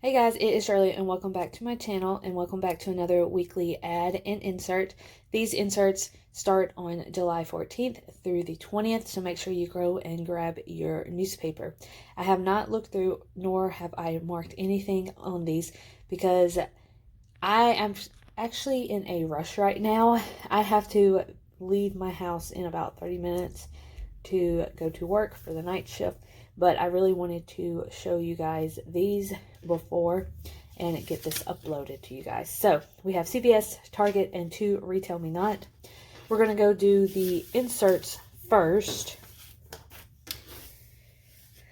Hey guys, it is Shirley and welcome back to my channel and welcome back to another weekly ad and insert. These inserts start on July 14th through the 20th, so make sure you go and grab your newspaper. I have not looked through nor have I marked anything on these because I am actually in a rush right now. I have to leave my house in about 30 minutes to go to work for the night shift, but I really wanted to show you guys these before and get this uploaded to you guys. So we have CVS, Target, and 2 Retail Me Not. We're going to go do the inserts first.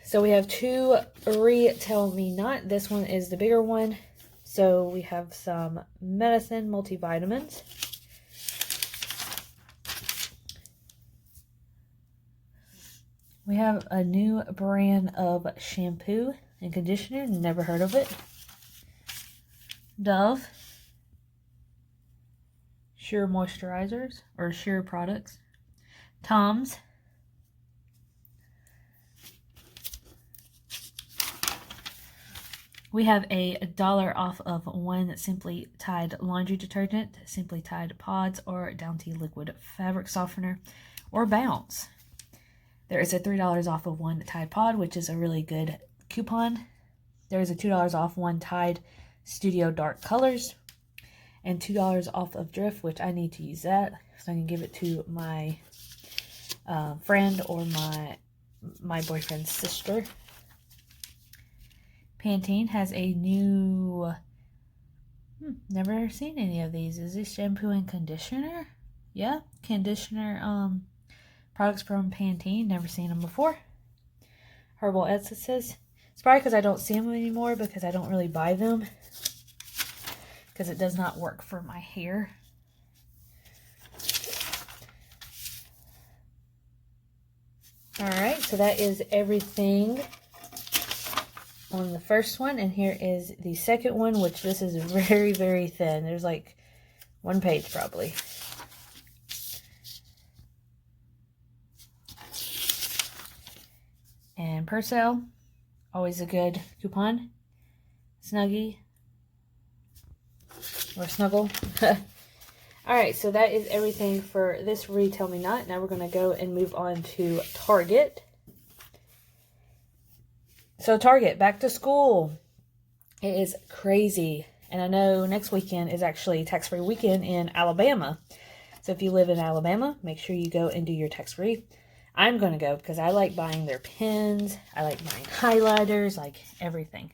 So we have 2 Retail Me Not. This one is the bigger one. So we have some medicine multivitamins. We have a new brand of shampoo and conditioner. Never heard of it. Dove. Sure moisturizers or Sure products. Tom's. We have $1 off of one Simply Tide laundry detergent, Simply Tide Pods, or Bounty liquid fabric softener, or Bounce. There is a $3 off of one Tide Pod, which is a really good coupon. There is a $2 off one Tide Studio Dark Colors, and $2 off of Drift, which I need to use that, so I can give it to my friend or my boyfriend's sister. Pantene has a new, never seen any of these. Is this shampoo and conditioner? Yeah, conditioner, products from Pantene. Never seen them before. Herbal essences. It's probably because I don't see them anymore because I don't really buy them. Because it does not work for my hair. Alright, so that is everything on the first one. And here is the second one, which this is very, very thin. There's like 1 page probably. And Purcell, always a good coupon. Snuggie, or Snuggle. Alright, so that is everything for this Retail Me Not. Now we're going to go and move on to Target. So Target, back to school. It is crazy. And I know next weekend is actually tax-free weekend in Alabama. So if you live in Alabama, make sure you go and do your tax-free. I'm going to go because I like buying their pens. I like buying highlighters, like everything.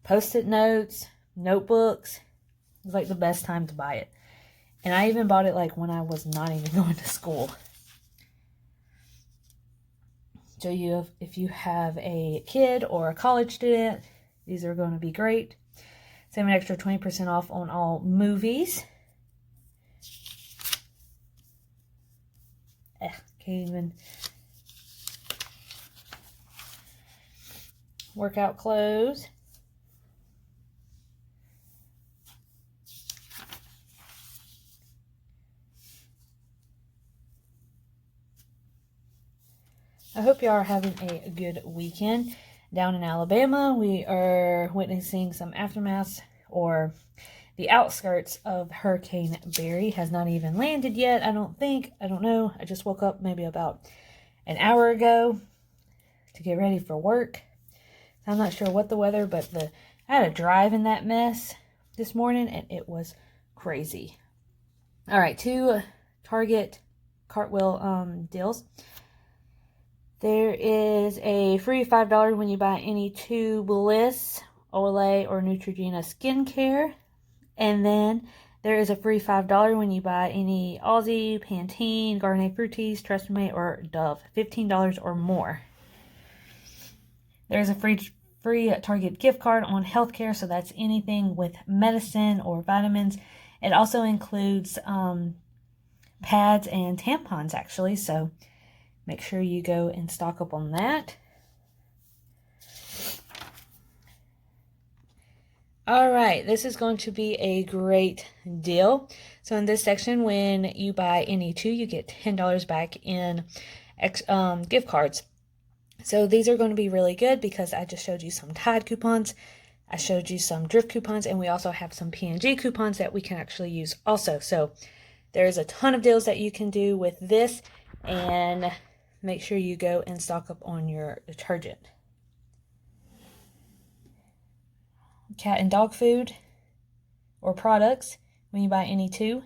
Post-it notes, notebooks. It's like the best time to buy it. And I even bought it like when I was not even going to school. So if you have a kid or a college student, these are going to be great. Save an extra 20% off on all movies. Can't even. Workout clothes. I hope you are having a good weekend. Down in Alabama, we are witnessing some aftermath, or the outskirts of Hurricane Barry. Has not even landed yet, I don't think. I don't know. I just woke up maybe about an hour ago to get ready for work. I'm not sure what the weather, but I had a drive in that mess this morning, and it was crazy. All right, 2 Target Cartwheel deals. There is a free $5 when you buy any 2 Bliss, Olay, or Neutrogena skincare. And then there is a free $5 when you buy any Aussie, Pantene, Garnier Fructis, Tresemme, or Dove. $15 or more. There's a free Target gift card on healthcare, so that's anything with medicine or vitamins. It also includes pads and tampons, actually, so make sure you go and stock up on that. Alright, this is going to be a great deal. So in this section, when you buy any 2, you get $10 back in gift cards. So these are going to be really good because I just showed you some Tide coupons. I showed you some Drift coupons, and we also have some P&G coupons that we can actually use also. So there's a ton of deals that you can do with this, and make sure you go and stock up on your detergent. Cat and dog food or products, when you buy any two.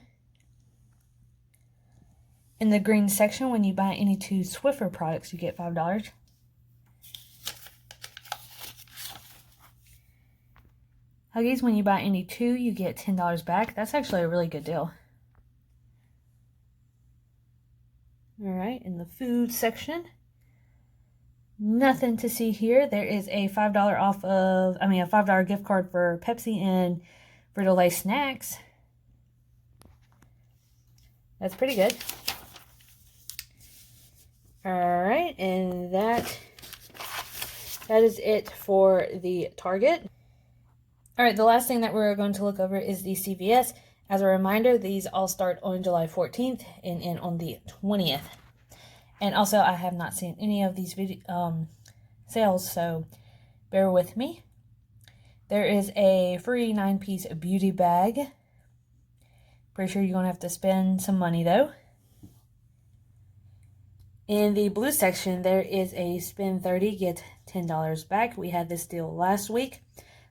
In the green section, when you buy any two Swiffer products, you get $5. Huggies, when you buy any two, you get $10 back. That's actually a really good deal. Alright, in the food section, nothing to see here. There is a a $5 gift card for Pepsi and Frito-Lay snacks. That's pretty good. Alright, and that is it for the Target. Alright, the last thing that we're going to look over is the CVS. As a reminder, these all start on July 14th and end on the 20th. And also, I have not seen any of these sales, so bear with me. There is a free 9-piece beauty bag. Pretty sure you're going to have to spend some money, though. In the blue section, there is a spend 30, get $10 back. We had this deal last week,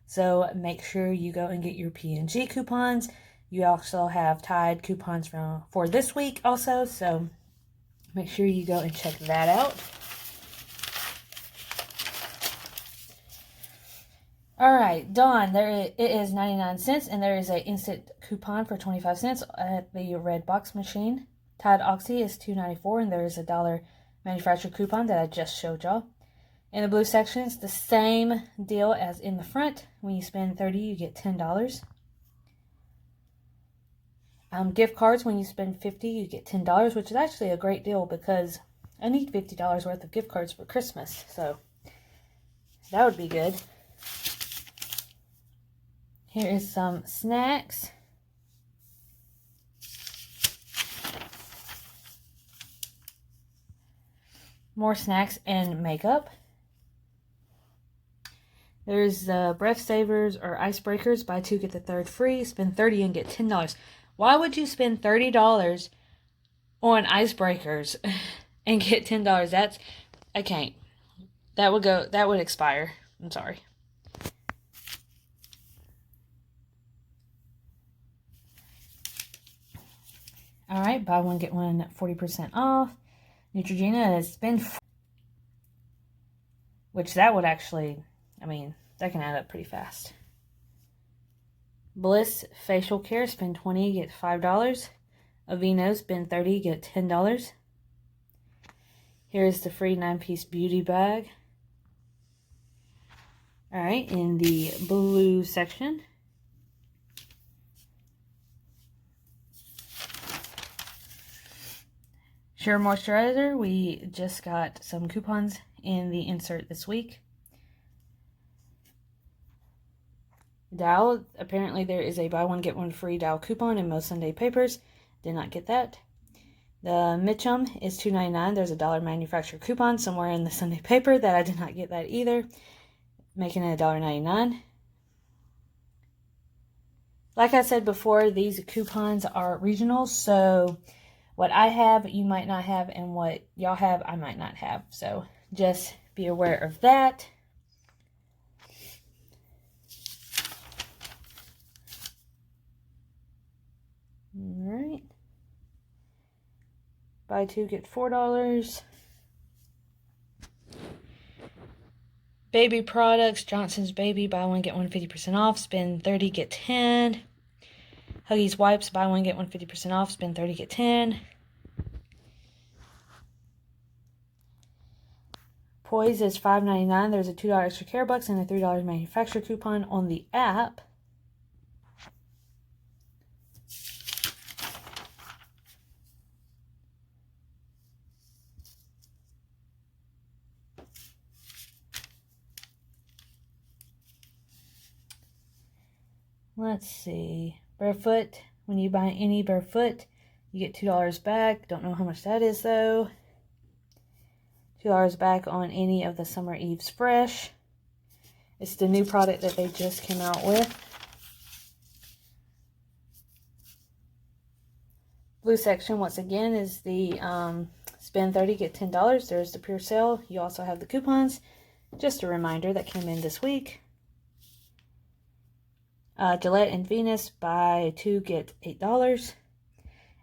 so make sure you go and get your P&G coupons. You also have Tide coupons for this week also, so make sure you go and check that out. Alright, Dawn, it is 99 cents, and there is an instant coupon for 25 cents at the red box machine. Tide Oxy is $2.94, and there is a $1 manufacturer coupon that I just showed y'all. In the blue section, it's the same deal as in the front. When you spend $30, you get $10. Gift cards, when you spend $50, you get $10, which is actually a great deal because I need $50 worth of gift cards for Christmas, so that would be good. Here is some snacks. More snacks and makeup. There's the Breath Savers or Icebreakers. Buy two, get the third free. Spend $30 and get $10. Why would you spend $30 on Icebreakers and get $10? I can't. That would expire. I'm sorry. Alright, buy one, get one 40% off. Neutrogena is which that would actually, that can add up pretty fast. Bliss Facial Care, spend $20, get $5. Aveeno, spend $30, get $10. Here's the free 9-piece beauty bag. Alright, in the blue section, Sure Moisturizer, we just got some coupons in the insert this week. Dow, apparently there is a buy one get one free Dow coupon in most Sunday papers. Did not get that. The Mitchum is $2.99. There's a $1 manufacturer coupon somewhere in the Sunday paper that I did not get that either, making it $1.99. Like I said before, these coupons are regional, so what I have, you might not have, and what y'all have, I might not have. So just be aware of that. Alright. Buy two, get $4. Baby products, Johnson's Baby, buy one, get one 50% off. Spend $30, get $10. Huggies Wipes, buy one, get one 50% off. Spend $30, get $10. Poise is $5.99. There's a $2 extra care bucks and a $3 manufacturer coupon on the app. Let's see. Barefoot. When you buy any Barefoot, you get $2 back. Don't know how much that is, though. $2 back on any of the Summer Eves Fresh. It's the new product that they just came out with. Blue section, once again, is the spend $30, get $10. There's the pure sale. You also have the coupons. Just a reminder that came in this week. Gillette and Venus, buy 2, get $8.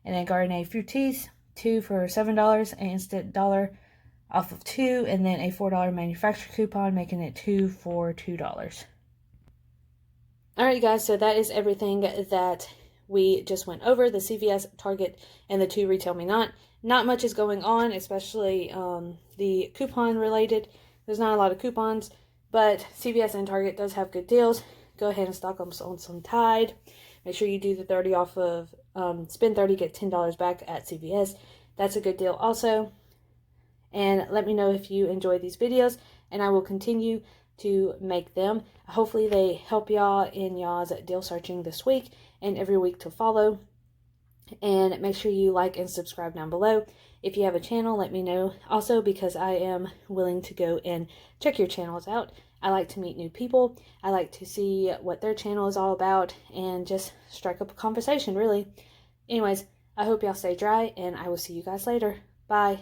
And then Garnier Fructis, 2 for $7, an instant $1 off of 2, and then a $4 manufacturer coupon, making it 2 for $2. Alright guys, so that is everything that we just went over. The CVS, Target, and the 2 Retail Me Not. Not much is going on, especially the coupon related. There's not a lot of coupons, but CVS and Target does have good deals. Go ahead and stock them on some Tide. Make sure you do the 30 off of, spend 30, get $10 back at CVS. That's a good deal also. And let me know if you enjoy these videos, and I will continue to make them. Hopefully they help y'all in y'all's deal searching this week and every week to follow. And make sure you like and subscribe down below. If you have a channel, let me know also, because I am willing to go and check your channels out. I like to meet new people. I like to see what their channel is all about and just strike up a conversation, really. Anyways, I hope y'all stay dry, and I will see you guys later. Bye.